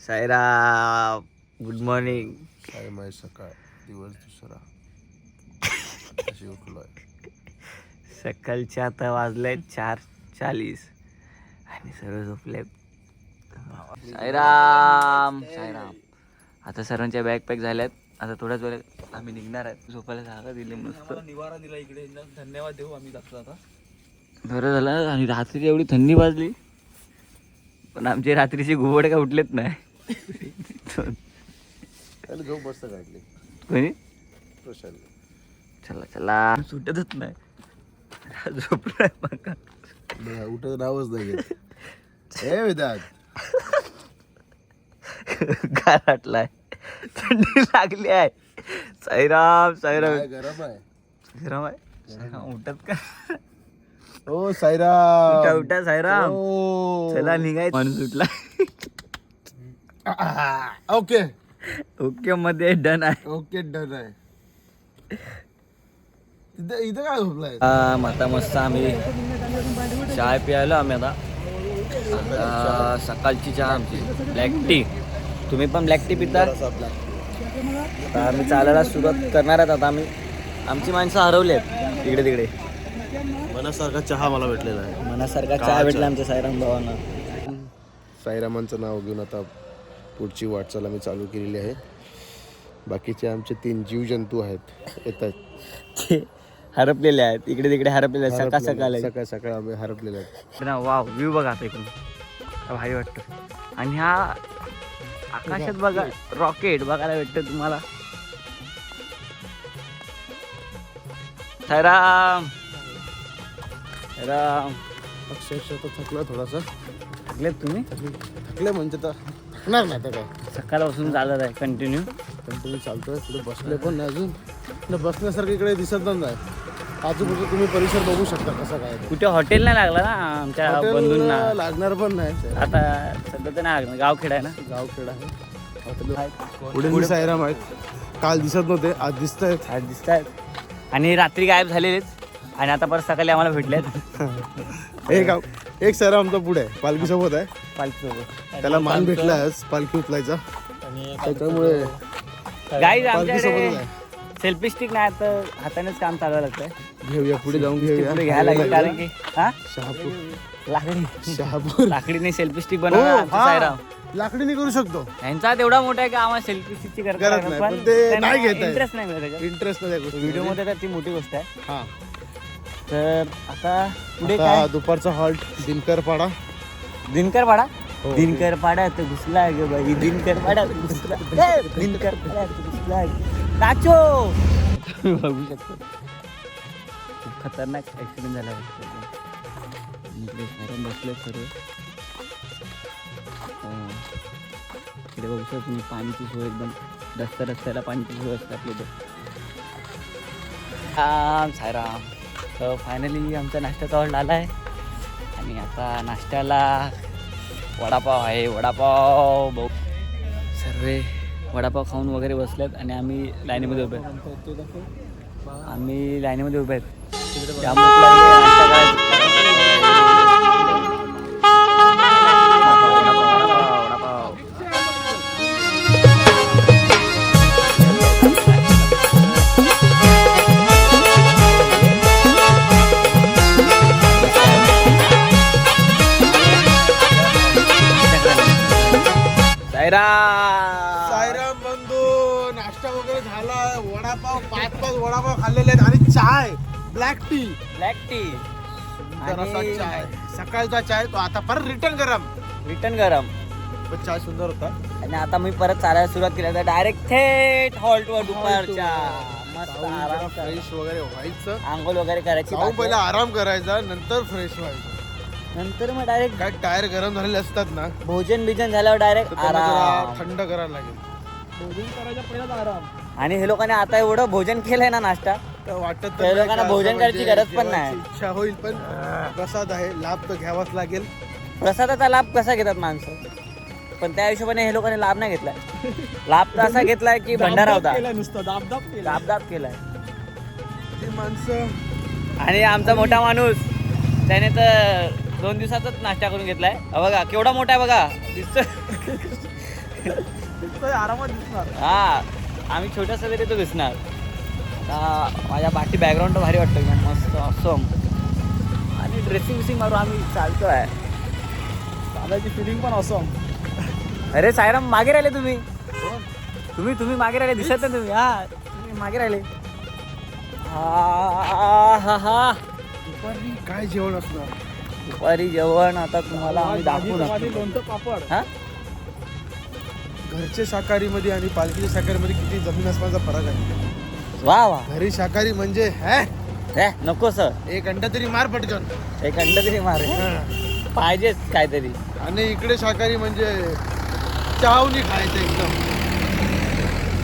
Sairam, good morning. सायमाय सकाळ दिवस दुसरा अशी उठलोय. सकाळचे आता वाजले 4:40 आणि सर्व झोपले. साईराम साईराम. आता सर्वांच्या बॅग पॅक झाल्यात. आता थोड्याच वेळात आम्ही निघणार आहेत. झोपायला जागा दिली मस्त, निवारा दिला इकडे. धन्यवाद देऊ आम्ही जातो आता. बरं झालं. आणि रात्री एवढी थंडी वाजली पण आमचे रात्रीचे घुबड काय उठलेत नाही. झोप मस्त काढली कोणी प्रशांत. चला चला, सुटतच नाही. झोपलाय बघा. उठत नावच नाही घेत. हे वेदांत गारटलाय, थंडी लागली आहे. साईराम साईराम. गरम आहे. गरम आहे. साईराम उठत का? ओ साईराम, उठा उठा साईराम. ओ. चला निघायचं. माणूस उठला. ओके ओके मध्ये डन आहे. ओके डन आहे. इथं काय झोपलाय? आता मस्त आम्ही चाय प्यायला. आम्ही आता सकाळची चहा आमची ब्लॅक टी. तुम्ही पण ब्लॅक टी पिता? आता आम्ही चालायला सुरुवात करणार आहेत. आता आम्ही, आमची माणसं हरवली आहेत इकडे तिकडे. मनासारखा चहा मला भेटलेला आहे. मनासारखा चहा भेटला आमच्या साईराम भावांना. साईरामांचं नाव घेऊन आता पुढची वाटचाल आम्ही चालू केलेली आहे. बाकीचे आमचे 3 जीवजंतू आहेत, येतात. ते हरपलेले आहेत इकडे तिकडे, हरपलेले आहेत. सकाळ सकाळ सकाळ सकाळ आम्ही हरपलेले आहेत. वाव, व्ह्यू बघा आता इकडून भारी वाटतं. आणि ह्या आकाशात बघा रॉकेट बघायला भेटतं तुम्हाला. साईराम साईराम. अक्षरशः तर थकला थोडासा. थकलेत तुम्ही? थकले म्हणजे तर थकणार नाही तर काय. सकाळपासून चालत आहे कंटिन्यू. कंटिन्यू चालतोय. पुढे बसले पण नाही अजून. बसण्यासारखं इकडे दिसत नाही. आजूबाजू तुम्ही परिसर बघू शकता कसा काय. कुठे हॉटेल नाही लागला ना आमच्या बंधूंना? लागणार पण नाही. आता सध्या तर नाही लागणार. गावखेडा आहे ना. गावखेड आहे. हॉटेल पुढे साईराम आहेत. काल दिसत नव्हते, आज दिसत आहेत. आज दिसत आहेत. आणि रात्री गायब झालेलेच. आणि आता परत सकाळी आम्हाला भेटलेत. एक साईराम आमचा पुढे आहे, पालखी सोबत आहे. पालखीसोबत त्याला मान भेटला आज पालखी उचलायचा. त्याच्यामुळे गाईज पालखी आमच्याकडे सोबत आहे. सेल्फी स्टिक नाही तर हातानेच काम चालवायला लागतंय. घेऊया पुढे जाऊन घेऊया. पुढे घ्यायला लागेल कारण की शहापूर लाकडी लाकडीने सेल्फी स्टिक बनवणार साईराम. लाकडीने करू शकतो. यांचा तेवढा मोठा आहे की आम्हाला सेल्फी स्टिकची गरज नाही, पण ते नाही घेत आहे. इंटरेस्ट नाही मिळत. इंटरेस्ट नाही व्हिडिओ मध्ये तर ती मोठी गोष्ट आहे. हा. तर आता पुढे काय? दुपारचा हॉल्ट दिनकर पाडा. दिनकर पाडा. हो. दिनकर पाडा तर घुसला ग बाई. दिनकर पाडा घुसला. दिनकर पाडा घुसला. नाचो. बघू शकतो खूप खतरनाक ऍक्सिडेंट झाला. इकडे बसले सर्व. इकडे बघू शकतो तुम्ही पाणीची सोय एकदम. रस्त्याला पाणीची सोय असते आपल्या इथे. साईराम. तर फायनली आमचा नाश्त्याचा ऑर्डर आला आहे. आणि आता नाश्त्याला वडापाव आहे. वडापाव बघ, सर्व वडापाव खाऊन वगैरे बसलेत. आणि आम्ही लाईनीमध्ये उभे आहेत. आम्ही लाईनीमध्ये उभे आहेत. त्यामुळे नाश्ता करायचा. साईराम बंधू, नाश्ता वगैरे झालाय. वडापाव 5 वडापाव खाल्लेले आहेत आणि चाय ब्लॅक टी. जरासा चाय, सकाळचा चाय. तो आता परत रिटर्न गरम. पण चाय सुंदर होता. आणि आता मी परत चालायला सुरुवात केली. डायरेक्ट थेट हॉल्टवर दुपारच्या मस्त आराम फ्रेश वगैरे व्हायचं. आंघोळ वगैरे करायची. पहिला आराम करायचा, नंतर फ्रेश व्हायचं. नंतर मग डायरेक्ट काय टायर गरम झालेले असतात ना, भोजन झाल्यावर डायरेक्ट आराम. थंड करायला लागेल. भोजन करायचा पहिलाच आराम. आणि हे लोकांनी आता एवढं भोजन केलंय ना नाश्ता, वाटत त्या लोकांना भोजन करायची गरज पण नाही. इच्छा होईल पण प्रसाद आहे, लाभ तर घ्यावाच लागेल. प्रसादाचा लाभ कसा घेतात माणसं, पण त्या हिशोबाने हे लोकांनी लाभ नाही घेतलाय. लाभ तर असा घेतलाय की भंडारा होता, नुसतं दाबदाब केलाय माणसं. आणि आमचा मोठा माणूस त्याने तर 2 दिवसातच नाश्ता करून घेतलाय. बघा केवढा मोठा आहे, बघा दिसत आरामात दिसणार. हा आम्ही छोटासा तरी तो दिसणार. आता माझ्या बाकी बॅकग्राऊंड भारी वाटतं एकदम मस्त असम. आणि ड्रेसिंग विसिंग मारू आम्ही चालतो आहे. चालायची फिलिंग पण असं. अरे सायराम मागे राहिले तुम्ही. तुम्ही मागे राहिले दिसत नाही तुम्ही. हा तुम्ही मागे राहिले. हा दुपारी काय जेवण असणार? दुपारी जेवण आता तुम्हाला आम्ही दाखवू ना. लोणचं पापड. हा घरचे शाकाहारीमध्ये आणि पालखीच्या शाकाहारीमध्ये किती जमीन आसमानचा फरक आहे. वा वा. घरी शाकाहारी म्हणजे नको सर. एक अंडा तरी मार पटकन. एक अंड तरी मारे पाहिजेच काहीतरी. आणि इकडे शाकाहारी म्हणजे चावनी खायचं एकदम.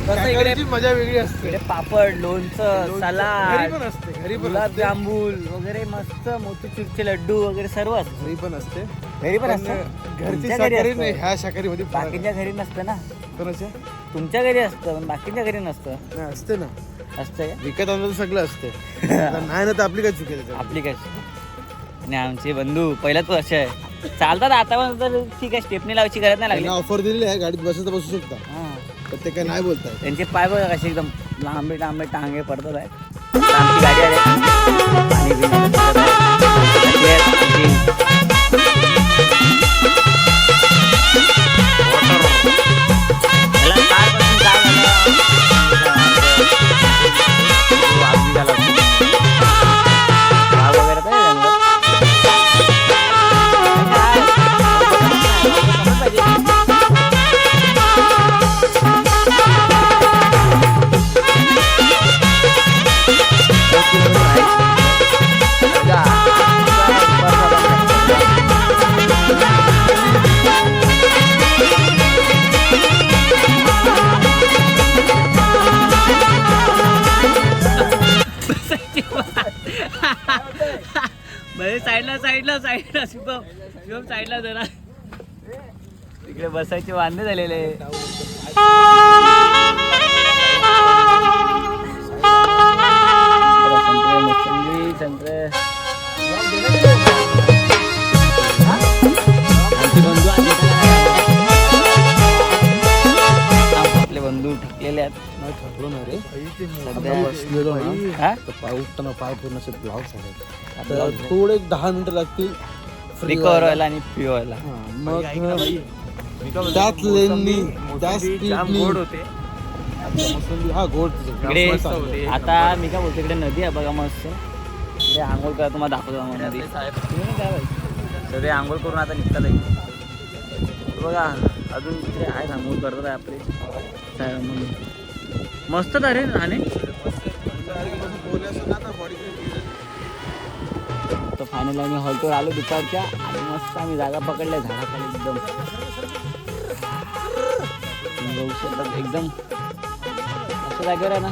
शाकाहारीची मजा वेगळी असते. इकडे पापड लोणचं घरी सलाड पण असते. घरी पण गुलाब असते. जांबूल वगैरे मस्त मोतीचूरचे लड्डू वगैरे सर्व असतं. घरी पण असते. घरी पण पण असतं. घरची तुमच्या घरी शाकाहारी असतं. नाही, ह्या शाकाहारीमध्ये फरक आहे. बाकीच्या घरी नसतं ना. कोणाच्या? तुमच्या घरी असतं पण बाकीच्या घरी नसतं. नाही असते ना. असतं का? विकत आणलं तर सगळं असते. नाही ना तर आपली काय चुकी आहे त्याच्यात? आपली काय. आणि आमचे बंधू पहिलाच वर्ष आहे. चालतात आता पण तर ठीक आहे. स्टेपनी लावायची गरज नाही लागली. त्यांना ऑफर दिलेली आहे, गाडीत बसायचं बसू शकता. हा. पण ते काय नाही बोलतात. त्यांचे पाय बघा कसे एकदम लांबे लांबे टांगे पडतात आहे. आता आमची गाडी आली. पाणी पिण्याचं दिसत आहे. अशी आहे आमची. याला कालपासून काय झालं? वाघ निघाला होता. वाघ वगैरे काय जंगलात? साईडला शुभम साईडला जरा. तिकडे बसायचे वांदे झालेले. संत्रे आपले बंधू थकलेले आहेत. नाही थकलो ना रे. सध्या बसलेलो ना. हा? तर पाय उठताना पाय पूर्ण असे ब्लाउज झाले. आता थोडे 10 मिनिटं लागतील रिकवर व्हायला आणि फ्री व्हायला. मग त्यात लेंडी त्या स्पीडनी होते हा गोड इकडे. आता मी काय बोलतो इकडे नदी आहे बघा मस्त. इकडे आंघोळ करा तुम्हाला दाखवतो मग नदी. सगळे आंघोळ करून आता निघतात आहे बघा. अजून इकडे आहेत आंघोळ करतात आहे आपले. मस्त अरे राहणे. तर फायनली आम्ही हॉलवर आलो दुपारच्या. आणि मस्त आम्ही जागा पकडल्या झाडाखाली एकदम. बघू शकतात एकदम अशा जागेवर आहे ना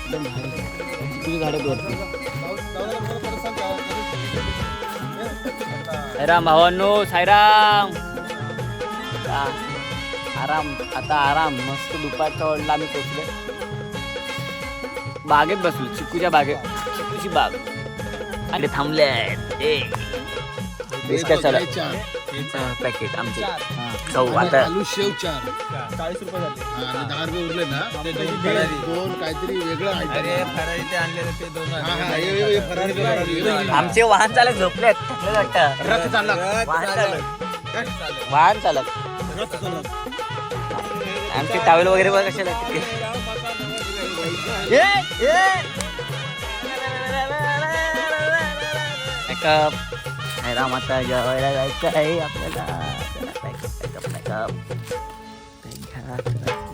एकदम भारी. किती झाडं वरती. साईराम भावांनो साईराम. आराम आता आराम. मस्त दुपारच्या वेळेला आम्ही पोचलो. बागेत बसलो. चिकूच्या बागेत. चिकूची बाग. आणि थांबले आहेत. बिस्किट चालू पॅकेट आमचे. आता आलू शेव 4 40 रुपये झाले. आणि 10 रुपये उरले ना ते दोन काहीतरी वेगळं आमचे वाहन चालक झोपलेत. थकले वाटतं. रथ चालक वाहन चालक. आमचे टावेल वगैरे बघ कसे लागते. राम आता जेवायला जायचं आहे आपल्याला.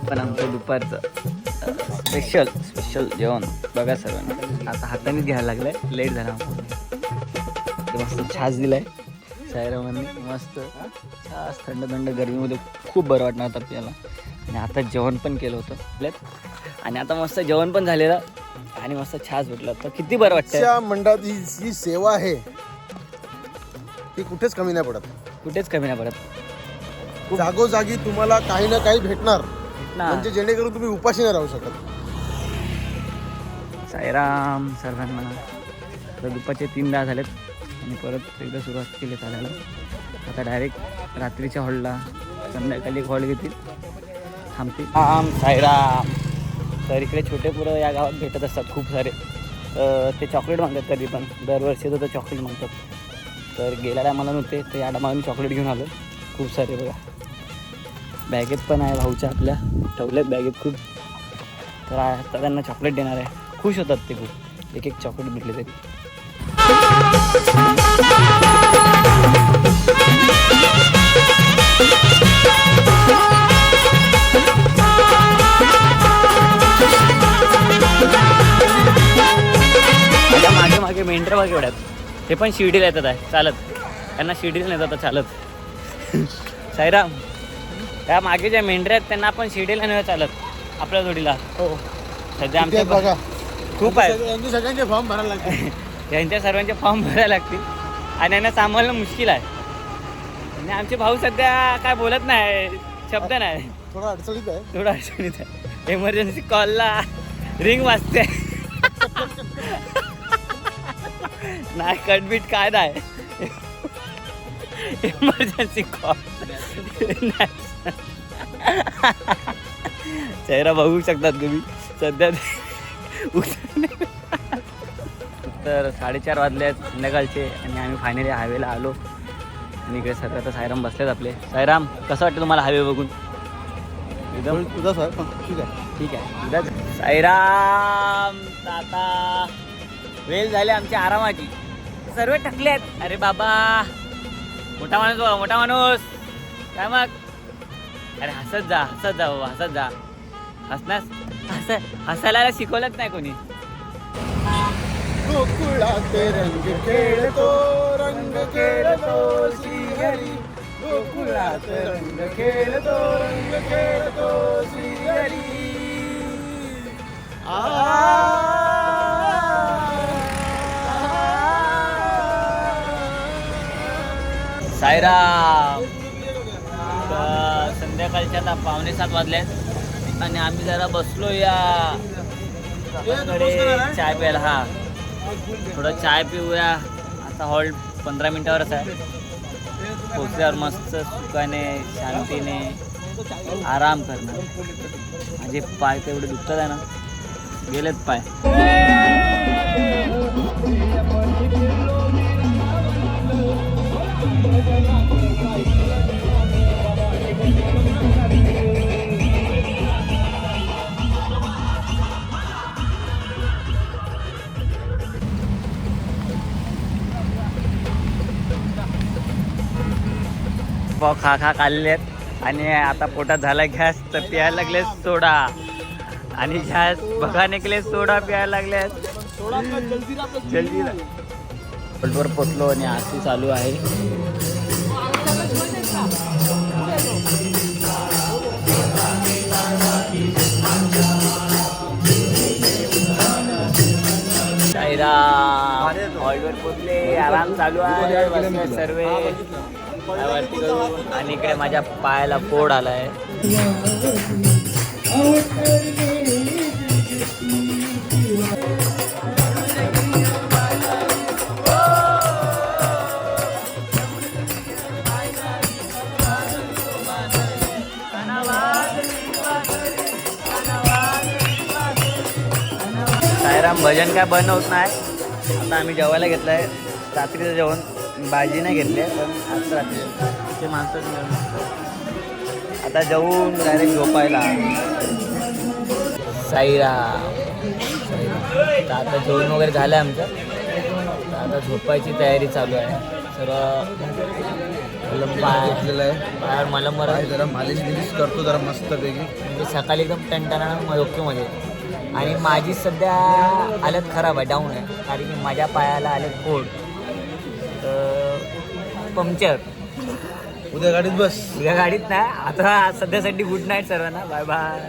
पण आमचं दुपारचं स्पेशल जेवण बघा सर्वांना. आता हातानेच घ्यायला लागलंय. लेट झाला मस्त छास दिलाय सायरामांनी. मस्त छास थंड थंड गरमीमध्ये खूप बरं वाटणार होतं आपल्याला. आणि आता जेवण पण केलं होतं आपल्यात. आणि आता मस्त जेवण पण झालेलं आणि मस्त छास भेटला तर किती बरं वाटतं. मंडळाची जी सेवा आहे ती कुठेच कमी नाही पडत. कुठेच कमी नाही पडत. जागोजागी तुम्हाला काही ना काही भेटणार. ना म्हणजे जेणेकरून तुम्ही उपाशी नाही राहू शकत. साईराम सर्वांना. आता दुपारचे 3:10 झालेत आणि परत एकदा सुरुवात केली चालायला. आता डायरेक्ट रात्रीच्या हॉलला संध्याकाळी हॉल घेतील थांबतील. राम साईराम. तर इकडे छोटे पोरं या गावात भेटत असतात खूप सारे. ते चॉकलेट मागतात कधी पण, दरवर्षी तर चॉकलेट मागतात. तर गेल्या टायमाला नव्हते तर या टायमाला मी चॉकलेट घेऊन आलो खूप सारे. बघा बॅगेत पण आहे भाऊच्या, आपल्या ठेवलेत बॅगेत खूप. तर आता त्यांना चॉकलेट देणार आहे. खुश होतात ते खूप, एक चॉकलेट भेटले तरी. माझ्या मागे मागे मेंढरं बघ एवढ्यात. ते पण शिर्डीला येतात आहे चालत. त्यांना शिर्डीला नेतात चालत. साईराम, त्या मागे ज्या मेंढऱ्या आहेत त्यांना आपण शिर्डीला नेतात चालत आपल्या जोडीला. हो सध्या आमच्या बघा खूप आहेत. यांचे सगळ्यांचे फॉर्म भरायला लागते. यांच्या सर्वांचे फॉर्म भरायला लागतील आणि यांना सांभाळणं मुश्किल आहे. आणि आमचे भाऊ सध्या काय बोलत नाही, शब्द नाही, थोडा अडचणीत आहे. थोडं अडचणीत आहे. एमर्जन्सी कॉलला रिंग वाजते. नाही कटबीट काय नाही, एमर्जन्सी कॉल. चेहरा बघू शकतात तुम्ही सध्या. तर 4:30 वाजले आहेत संध्याकाळचे आणि आम्ही फायनली हायवेला आलो. आणि इकडे सगळं आता साईराम बसलेत आपले. साईराम, कसं वाटतं तुम्हाला हायवे बघून? एकदम तुझा साहेब ठीक आहे. ठीक आहे. साईराम, आता वेळ झाली आमच्या आरामाची. सर्व टकले आहेत. अरे बाबा, मोठा माणूस बाबा, मोठा माणूस. काय मग? अरे हसत जा, हसत जा बाबा, हसत जा. हसायला शिकवलंच नाही कोणी. गोकुळाचे रंग खेळतो, रंग खेळतो श्रीहरी. गोकुळाचे रंग खेळतो, रंग खेळतो श्रीहरी. साईराम. संध्याकाळच्या आता 6:45 वाजले आहेत आणि आम्ही जरा बसलो या कडे चाय प्यायला. हा, थोडं चाय पिऊया. आता हॉल्ट 15 मिनिटावरच आहे. पोचल्यावर मस्त सुखाने शांतीने आराम करणार. माझे पाय तेवढे दुखतात आहे ना, गेलेत पाय. पाव खा खाल्ले आहेत आणि आता पोटात झाला गॅस तर प्यायला लागले सोडा. आणि गॅस बघा निघले सोडा प्यायला लागले. जल्दी हॉल्टवर पोचलो आणि आरती चालू आहे. हॉल्टवर पोचले, आराम चालू आहे. बसले सर्व वरती करून. आणि इकडे माझ्या पायाला फोड आलाय. साईराम, भजन काय बंद होत नाही. आता आम्ही जेवायला घेतलं आहे. रात्रीचं जेवण भाजी नाही घेतली आहे, पण आज रात्री ते माणसं आता जेवून डायरेक्ट झोपायला. साईराम. तर आता जेवण वगैरे झालं आहे आमचं. तर आता झोपायची तयारी चालू आहे. सर्व पाय पायावर मलम जरा मालिश बिलिश करतो जरा मस्तपैकी. म्हणजे सकाळी एकदम टणटणा ओकेमध्ये. आणि माझी सध्या हालत खराब आहे, डाऊन आहे. कारण की माझ्या पायाला आले फोड, पंक्चर. उद्या गाडीत बस. उद्या गाडीत नाही. आता सध्यासाठी गुड नाईट सर्वांना. Bye bye.